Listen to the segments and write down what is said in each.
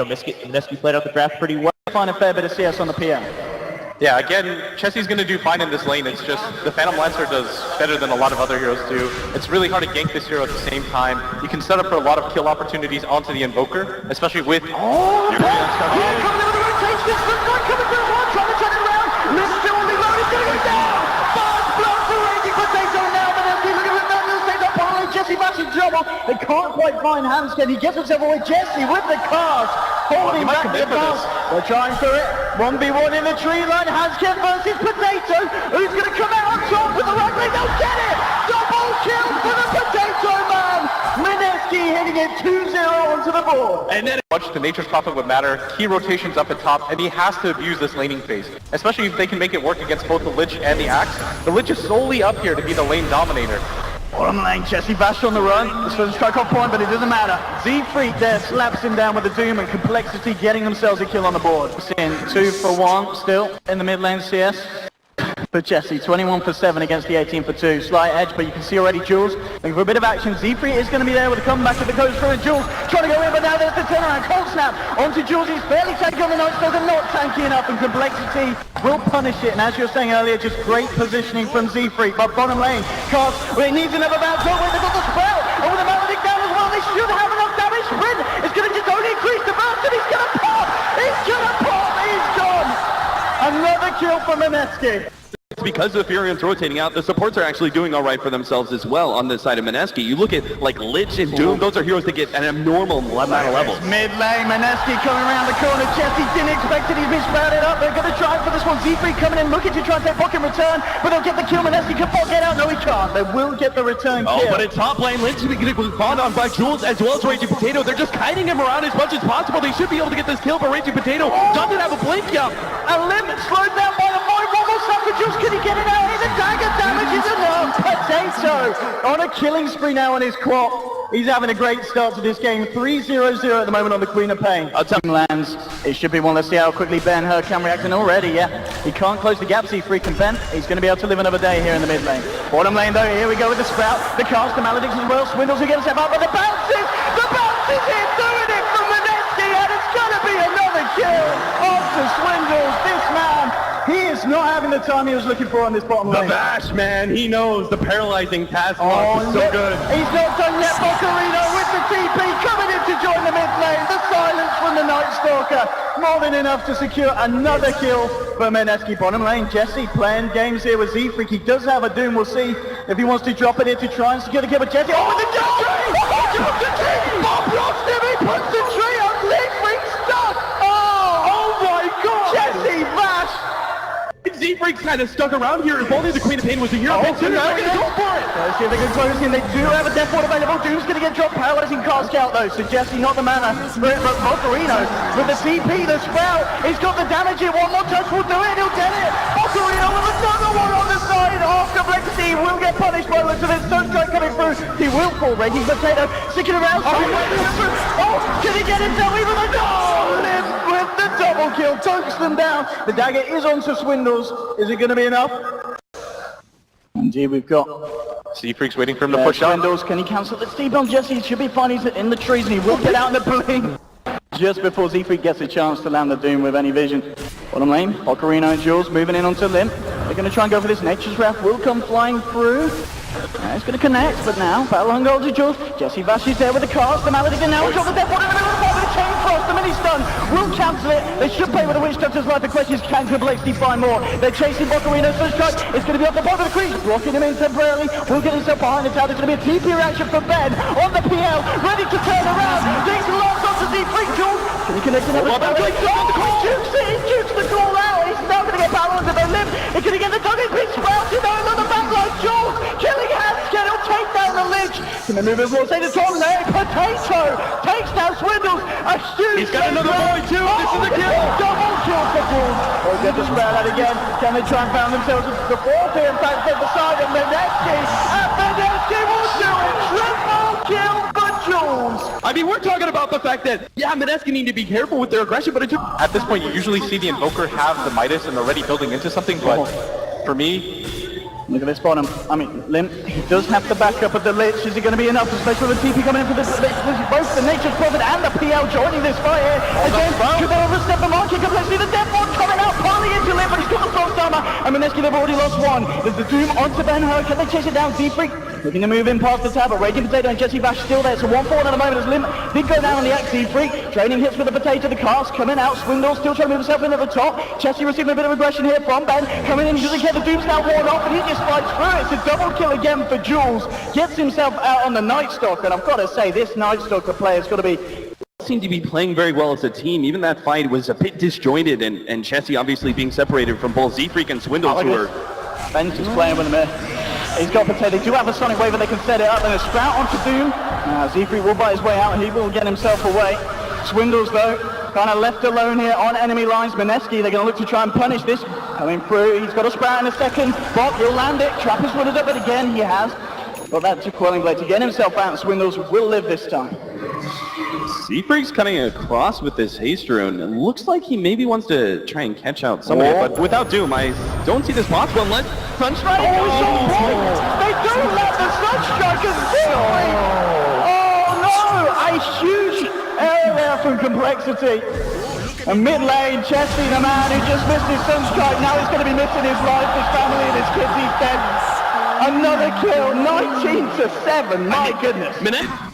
Mineski played out the draft pretty well. Find a fair bit of CS on the PM. Yeah, again, Chessie's going to do fine in this lane. It's just the Phantom Lancer does better than a lot of other heroes do. It's really hard to gank this hero at the same time. You can set up for a lot of kill opportunities onto the Invoker, especially with... Oh, coming in with the rotation. This is not coming through one, trying to turn it around. Missed still on the load, he's going to go down. Fast blood for Raging Potato now, but as he's looking at that, he'll take that ball. Jessie Bash in trouble. They can't quite find Hanskin. He gets himself away. Jessie with the cast. Holding back the pass. They're trying for it. 1v1 in the tree line. Hanskin versus Potato. Who's going to come out on top with the right leg? They'll get it. Double kill for the Potato Man. Mineski hitting it 2-0 onto the board. And then much to Nature's Prophet would matter. Key rotations up at top, and he has to abuse this laning phase, especially if they can make it work against both the Lich and the Axe. The Lich is solely up here to be the lane dominator. Bottom lane, Jessie Bash on the run. This was a strike off point, but it doesn't matter. Z-Freak there slaps him down with the Doom, and Complexity getting themselves a kill on the board. In 2 for 1 still in the mid lane CS. For Jessie, 21 for 7 against the 18 for 2. Slight edge, but you can see already Jules looking for a bit of action. Z-Freak is going to be there with a comeback if it goes through, and Jules trying to go in, but now there's the turnaround. Cold Snap onto Jules. He's barely tanking on the Night Stalker, not tanky enough, and Complexity will punish it. And as you were saying earlier, just great positioning from Z-Freak. But bottom lane, Cast, well, it needs another bounce. Oh, wait, they've got the spell. And with the Maledict down as well, they should have enough damage. Sprint is going to just only increase the burst, and he's going to pop. He's going to pop. He's gone. Another kill from Mineski. It's because the Furion's rotating out, the supports are actually doing all right for themselves as well on this side of Mineski. You look at like Lich and Doom, those are heroes that get an abnormal amount of levels. Mid lane, Mineski coming around the corner. Jessie didn't expect it, he's been sprouted up. They're going to try for this one. Z-Freak coming in, looking to try and take Bok in return, but they'll get the kill. Mineski can Bok get out. No, he can't. They will get the return kill. Oh, but at top lane, Lich is getting fought on by Jules as well as Raging Potato. They're just kiting him around as much as possible. They should be able to get this kill, but Raging Potato doesn't have a blink yet. A limit slowed down by the Void. One more shot for Jules. Can he get it out? The dagger damage is enough. Potato on a killing spree now on his quad. He's having a great start to this game. 3-0-0 at the moment on the Queen of Pain. Lands. It should be one. Let's see how quickly Ben-Hur can react. And already, yeah, he can't close the gap. Z-Freak and Ben. He's going to be able to live another day here in the mid lane. Bottom lane though, here we go with the Sprout. The cast, the Maledicts as well. Swindles who get himself up, but the bounces in, doing it from Mineski, and it's going to be another kill after Swindles. This man, he is not having the time he was looking for on this bottom lane. The Bash, man, he knows the paralyzing task is so good. He's not done yet. Bocarino with the TP coming in to join the mid lane. The silence from the Night Stalker, more than enough to secure another kill for Mineski. Bottom lane, Jessie playing games here with Z-Freak. He does have a Doom. We'll see if he wants to drop it in to try and secure the kill. But Jessie, oh, with the jump tree! Drops the tree! Bob lost him. He puts the tree on. Z-Freak stuck. Oh my God! Jessie Bash. Z-Freak's kind of stuck around here. If only the Queen of Pain was a hero. They're going to go for it. Let's see if they can close in. They do have a death ward available. Doom's going to get dropped. Paralyzing cast out though. So Jessie not the mana. But Bocarino with the CP, the Sprout. He's got the damage here. One more touch will do it. He'll get it. Bocarino with another one on the side. Half Complexity will get punished by the Stone Strike coming through. He will fall. Raging Potato sticking around. Oh, can he get himself even a goal? With the double kill, chokes them down. The dagger is onto Swindles. Is it going to be enough? Indeed, we've got Z-Freak's waiting for him to push out. Swindles. Can he cancel the steep on Jessie? He should be fine. He's in the trees and he will get out in the blink. Just before Z-Freak gets a chance to land the Doom with any vision. Bottom lane, Ocarina and Jules moving in onto Limp. They're going to try and go for this. Nature's Wrath will come flying through. It's going to connect, but now, battle on goal to Jules. Jessie Bash is there with the cast. The Maledict and now we've got the Death Ward in the middle of the fight with the Chain Frost. The mini stun will cancel it. They should play with the Witch Doctor's life. The question is, can Complexity find more? They're chasing Bocarino. So strike. It's going to be off the bottom of the crease. Blocking him in temporarily. Will get himself behind the tower. There's going to be a TP reaction from Ben on the PL. Ready to turn around. Things lost onto Z-Freak. Jules. Can he connect another spell? Jukes the call out. He's now going to get power onto the Limp. He's going to get the Duggan Pit sprouted over the backline. Jules killing Hanskin. He'll take down the Lich. Can they move it more? Say the top lane. Potato takes down Swindles. A huge. He's got another boy too. This is a kill. Double kill for Jules. They'll get the sprout out again. Can they try and found themselves the fourth here? In fact, they're beside of Mineski. And Mineski will do it. Triple kill for Jules. I mean, we're talking about the fact that, yeah, Mineski need to be careful with their aggression, but at this point, you usually see the Invoker have the Midas and already building into something, but for me, Look at this bottom. I mean, Limp, he does have the backup of the Lich. Is it going to be enough, especially with the TP coming in for this? Both the Nature's Prophet and the PL joining this fight here. Again, could they overstep the market? Let's see the Deathwatch coming out, partly into Limp, but he's got the Frost Armor. And Mineski, they've already lost one. There's the Doom onto Ben-Hur. Can they chase it down? Z-Freak looking to move in past the tower. Raging Potato and Jesse Vash still there. So 1-4 at the moment as Limp did go down on the axe. Z-Freak training hits with the Potato. The cast coming out. Swindle still trying to move himself in at the top. Chessie receiving a bit of aggression here from Ben. Coming in, he doesn't care. The Doom's now worn off, and he just fights through it. It's a double kill again for Jules. Gets himself out on the Night Stalker, and I've got to say, this Night Stalker player's got to be... Seem to be playing very well as a team. Even that fight was a bit disjointed, and Chessie obviously being separated from both Z-Freak and Swindles, who are... Ben's just playing with him here. He's got Potato. They do have a Sonic Wave, and they can set it up, and a Sprout onto Doom. Z-Freak will bite his way out, and he will get himself away. Swindles, though, kind of left alone here on enemy lines. Mineski, they're going to look to try and punish this. Coming through, he's got a Sprout in a second. Bob, he'll land it. Trap is rooted up, but again, he has got that to Quelling Blade to get himself out, and Swindles will live this time. Z-Freak's cutting across with this haste rune. It looks like he maybe wants to try and catch out somebody, but without Doom, I don't see this possible unless Sunstrike. They do let the Sunstrikers kill. Oh no! A huge area there from Complexity. And mid lane, Chessie, the man who just missed his Sunstrike, now he's going to be missing his life, his family, and his kids. He's dead. Another kill, 19-7, my goodness.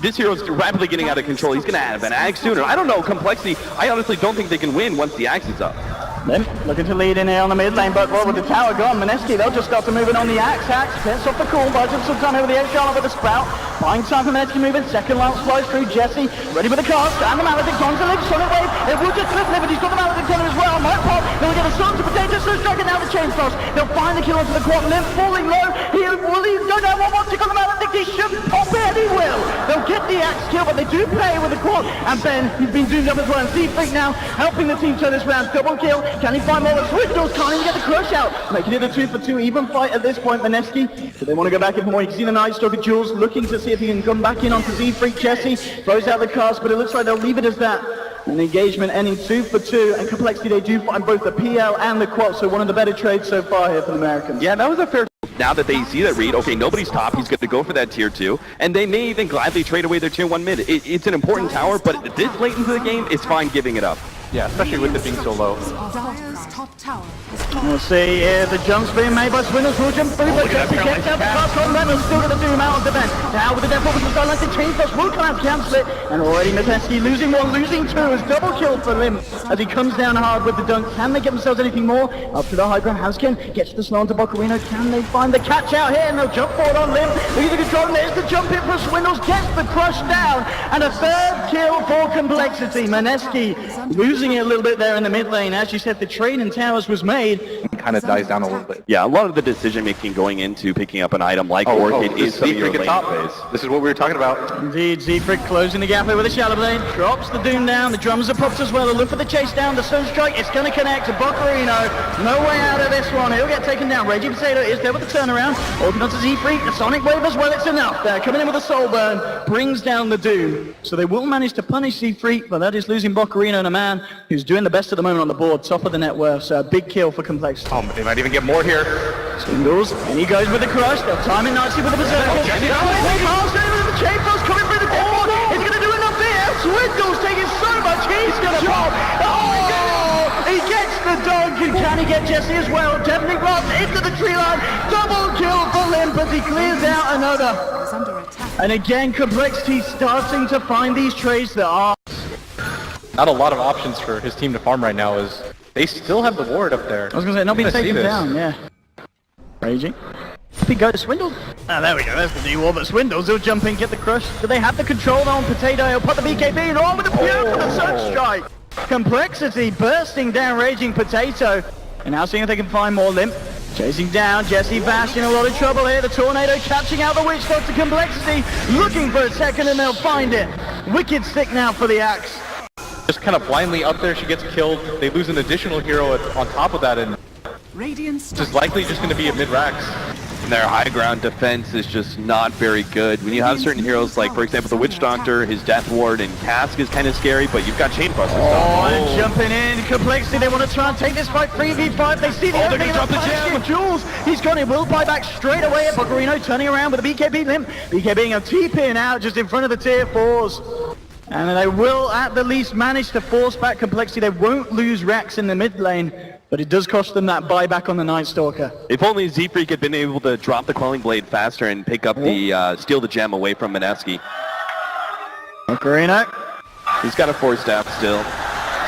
This hero's rapidly getting out of control. He's going to have an axe sooner. I don't know, Complexity, I honestly don't think they can win once the axe is up. Limp looking to lead in here on the mid lane, but well, with the tower gone, Mineski, they'll just start to move in on the axe. Gets off the cool, buys him some time over the edge, Charlotte with the Sprout. Buying time for Mineski moving, second lance flies through Jesse, ready for the cast, and the Maledict on to live, Sonic Wave, it will just live, but he's got the Maledict on as well. Might pop, they'll get a Sun to Potato, so striking now the chain frost. They'll find the kill onto the quad, Limp falling low, will he go down one more tick on the Maledict? He shouldn't pop it, he will. They'll get the axe kill, but they do play with the quad, and Ben, he's been doomed up as well, and Z-Freak now helping the team turn this round, double kill, can he find more? Swindles can't even get the crush out, making it a 2-for-2 even fight at this point. Mineski, so they want to go back in for more. You can see the Night Stalker Jules looking to see if he can come back in onto Z-Freak. Chessie throws out the cast, but it looks like they'll leave it as that. An engagement ending 2-for-2, and Complexity, they do find both the PL and the quad, so one of the better trades so far here for the Americans. Yeah, that was a fair... Now that they see that read, okay, nobody's top, he's going to go for that tier 2, and they may even gladly trade away their tier 1 mid. It's an important tower, but this late into the game, it's fine giving it up. Yeah, especially with it being so low. We'll see here the jumps being made by Swindles. Will jump through, but Jesse gets out the cast on Reynolds, still going to do him out of defense. Now with the Death Force, like the chain flush will come out, cancel it, and already Mineski losing one, losing two, as double kill for Limp as he comes down hard with the dunk. Can they get themselves anything more? Up to the high ground, Haskin gets the slow onto Boccarino. Can they find the catch out here? And they'll jump forward on Limp. Look at the control, and there's the jump in for Swindles, gets the crush down, and a third kill for Complexity. Mineski losing it a little bit there in the mid lane. As you said, the trade in towers was made. It kind of dies down a little bit. Yeah, a lot of the decision making going into picking up an item like Orchid is some of your lane phase. This is what we were talking about. Indeed, Z-Freak closing the gap here with a Shallow Blade. Drops the Doom down, the drums are popped as well. They look for the chase down, the Sunstrike, it's going to connect to Boccarino. No way out of this one, he'll get taken down. Raging Potato is there with the turnaround. Orchid onto Z-Freak, the Sonic Wave as well, it's enough there. Coming in with a Soul Burn, brings down the Doom. So they will manage to punish Z-Freak, but that is losing Boccarino and a man who's doing the best at the moment on the board, top of the net worth. So a big kill for Complexity. Oh, they might even get more here. Swindles, and he goes with the crush. They'll time it nicely with the Berserker. With the chain frost coming through the board. He's going to do enough here. Swindles taking so much. He's going to pop. Oh, he gets the dunk. And can he get Jesse as well? Deafening blast into the tree line. Double kill for Limp as he clears out another. And again, Complexity starting to find these trades that are... Not a lot of options for his team to farm right now is they still have the ward up there. I was going to say, not being taken down, yeah. Raging. If he goes to Swindles. Ah, there we go, there's the D-wall, but Swindles, he'll jump in, get the crush. Do they have the control on Potato? He'll put the BKB in, on with the Fury for the Sunstrike. Complexity bursting down Raging Potato. And now seeing if they can find more Limp. Chasing down, Jesse Vash in a lot of trouble here. The Tornado catching out the Witch Doctor. Complexity looking for a second and they'll find it. Wicked stick now for the axe. Just kind of blindly up there, she gets killed. They lose an additional hero on top of that, and this is likely just going to be a mid-Rax. their high ground defense is just not very good. When you have certain heroes like, for example, the Witch Doctor, his Death Ward, and Cask is kind of scary, but you've got Chainbuster. And jumping in, Complexity, they want to try and take this fight 3v5. They see the opening of the punch. Jules, he's got it, will buy back straight away at Bocarino, turning around with a BKB limp. BKBing a TP out just in front of the tier 4s. And they will at the least manage to force back Complexity. They won't lose Rex in the mid lane, but it does cost them that buyback on the Night Stalker. If only Z-Freak had been able to drop the Quelling Blade faster and pick up the, steal the gem away from Mineski. Ocarina. He's got a 4-staff still.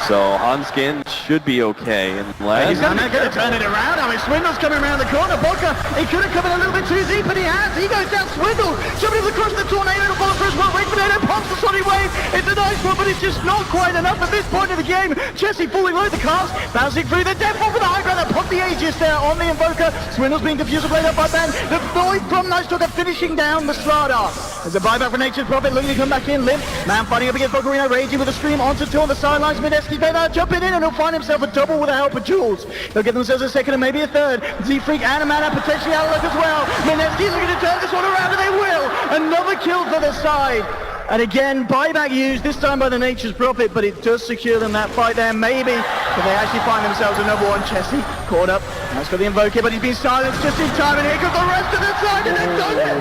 So Hanskin should be okay. He's going to turn it around. I mean, Swindle's coming around the corner. Boca, he could have come in a little bit too deep, but he has. He goes down. Swindle jumping across the tornado to follow for his well. Wait for it. Pops the Sonic Wave. It's a nice one, but it's just not quite enough at this point of the game. Jesse falling low the cast, bouncing through the Death Ward for the high ground. That popped the Aegis there on the Invoker. Swindle's being diffused played up by Ben. The Void from Night Stalker finishing down the Slardar. There's a buyback for Nature's Prophet looking to come back in. Limp, man fighting up against Bocarino, raging with a stream onto two on the sidelines. Mineski jumping in, and he'll find himself a double with the help of Jules. They'll get themselves a second and maybe a third. Z-Freak and a mana potentially out of luck as well. Mineski's looking to turn this one around, and they will. Another kill for the side. And again, buyback used, this time by the Nature's Prophet, but it does secure them that fight there, maybe. But they actually find themselves another one. Chessie caught up. That's got the Invoker, but he's been silenced just in time, and here comes the rest of the side, and they've done it!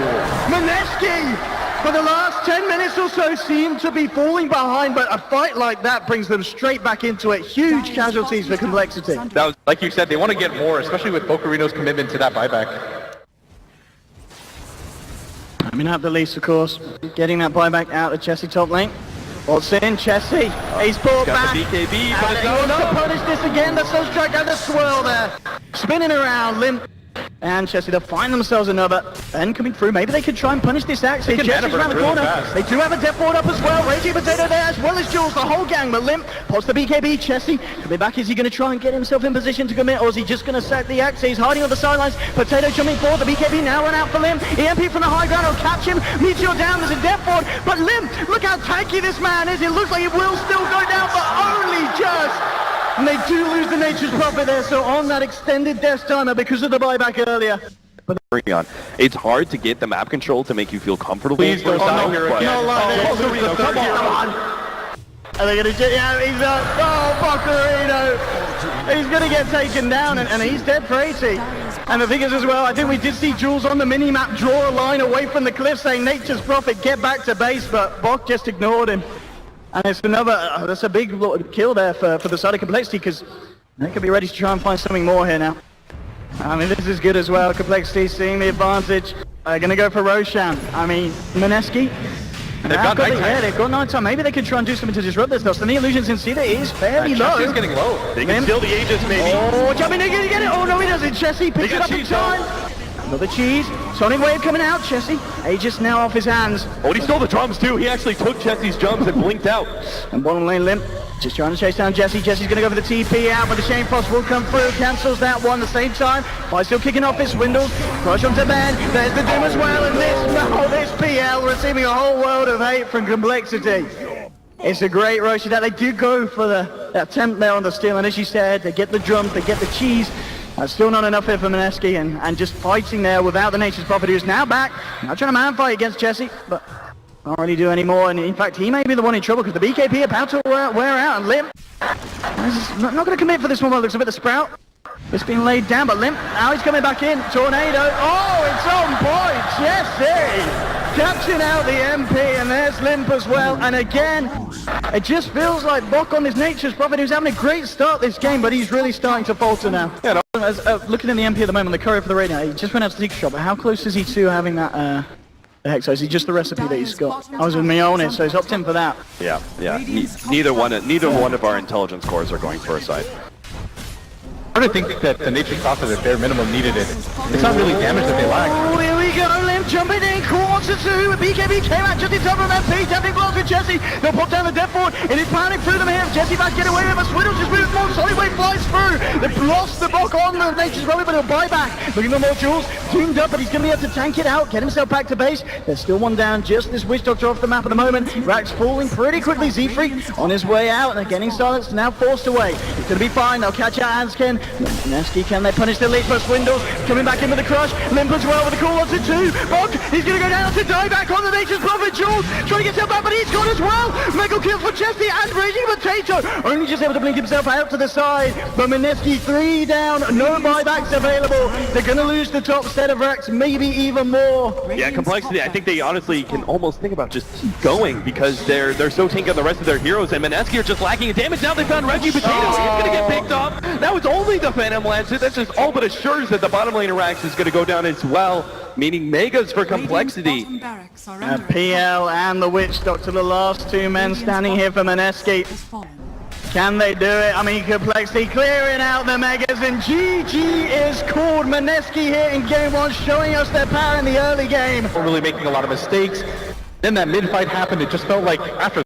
Mineski, for the last 10 minutes or so, seem to be falling behind, but a fight like that brings them straight back into it. Huge casualties for Complexity. That was, like you said, they want to get more, especially with Bocarino's commitment to that buyback. I mean, at the least, of course, getting that buyback out of Chessie top lane. What's in? Chessie, he's pulled back. The BKB, but He wants to punish this again. The Sunstrike and the swirl there. Spinning around, Limp. And Chessie, they'll find themselves another. Ben coming through. Maybe they could try and punish this axe. Chessie's around the corner. They do have a Death Ward up as well. Raging Potato there as well as Jules. The whole gang. But Limp pots the BKB. Chessie coming back. Is he going to try and get himself in position to commit? Or is he just going to sack the axe? He's hiding on the sidelines. Potato jumping forward. The BKB now run out for Limp. EMP from the high ground will catch him. Meteor down. There's a Death Ward. But Limp, look how tanky this man is. It looks like it will still go down, but only just. And they do lose the Nature's Prophet there. So on that extended death timer because of the buyback earlier. On. It's hard to get the map control to make you feel comfortable. Please don't die here again. Come on. Are they going to get, yeah, he's Bocarino. He's going to get taken down, and he's dead for 80. And the thing is as well, I think we did see Jules on the mini-map draw a line away from the cliff saying Nature's Prophet, get back to base, but Bok just ignored him. And it's another, that's a big kill there for the side of Complexity, because they could be ready to try and find something more here now. I mean, this is good as well. Complexity seeing the advantage. Going to go for Roshan. I mean, Mineski. They've got nighttime. Yeah, they've got nighttime. Maybe they could try and do something to disrupt this though. So the illusions in Cedar is fairly low. Chessie's getting low. They can steal the Aegis, maybe. Oh, jumping in, get it. Oh, no, he doesn't. Chessie picks it up in time. Another cheese. Sonic Wave coming out. Chessie. Aegis now off his hands. Oh, and he stole the drums too. He actually took Chessie's jumps and blinked out. And bottom lane Limp. Just trying to chase down Jesse. Jesse's going to go for the TP out, but the Chain Frost will come through. Cancels that one at the same time. By still kicking off his windows. Crush onto Ben. There's the Doom as well. And this PL receiving a whole world of hate from Complexity. It's a great rush that they do go for the attempt there on the steal. And as you said, they get the drums, they get the cheese. Still not enough here for Mineski, and just fighting there without the Nature's Prophet, who's now back. Now trying to man fight against Jesse, but can't really do any more. And in fact, he may be the one in trouble because the BKB about to wear out, and Limp not going to commit for this one. Well, looks a bit of Sprout. It's been laid down, but Limp, now he's coming back in. Tornado. Oh, it's on point. Jesse catching out the MP, and there's Limp as well. And again, it just feels like Bok on his Nature's Prophet, who's having a great start this game, but he's really starting to falter now. Yeah, looking at the MP at the moment, the courier for the radio, he just went out to the secret shop, but how close is he to having that Hexo? Is he just the recipe that he's got? I was with Mione, so he's opted in for that. Yeah. Neither one of our intelligence cores are going for a side. I don't think that the Nature's Prophet at bare minimum needed it. It's not really damage that they lack. Oh, here we go, Limp jumping in, quarter two, BKB came out just in time from MP, tapping block with Jesse. They'll pop down the death board. It is pounding through them here. Jesse about to get away with it, but Swiddle just moves more. Solidway flies through. They've lost the block on the Nature's Relic, but he'll buy back. Looking for more jewels. Tuned up, but he's going to be able to tank it out, get himself back to base. There's still one down, just this Witch Doctor off the map at the moment. Rax falling pretty quickly. Z3 on his way out, and they're getting silenced, now forced away. He's going to be fine. They'll catch out Anskin. Mineski, can they punish the lead for Swindles? Coming back in with the crush. Limp as well with the call onto 2. Bog, he's going to go down to die back on the Nature's Prophet. Jules trying to get himself back, but he's gone as well. Mega kill for Chesty and Raging Potato. Only just able to blink himself out to the side. But Mineski 3 down. No buybacks available. They're going to lose the top set of Rex, maybe even more. Yeah, Complexity, I think they honestly can almost think about just keep going because they're so tanky on the rest of their heroes, and Mineski are just lacking in damage. Now they found Reggie Potato. He's going to get picked up. Now it's only the Phantom Lancer. That's just all but assures that the bottom laner Rax is going to go down as well, meaning Megas for Complexity. PL and the Witch Doctor, the last 2 men standing here for Mineski. Can they do it? I mean, Complexity clearing out the Megas, and GG is called. Mineski here in game 1, showing us their power in the early game. We're really making a lot of mistakes. Then that mid-fight happened. It just felt like after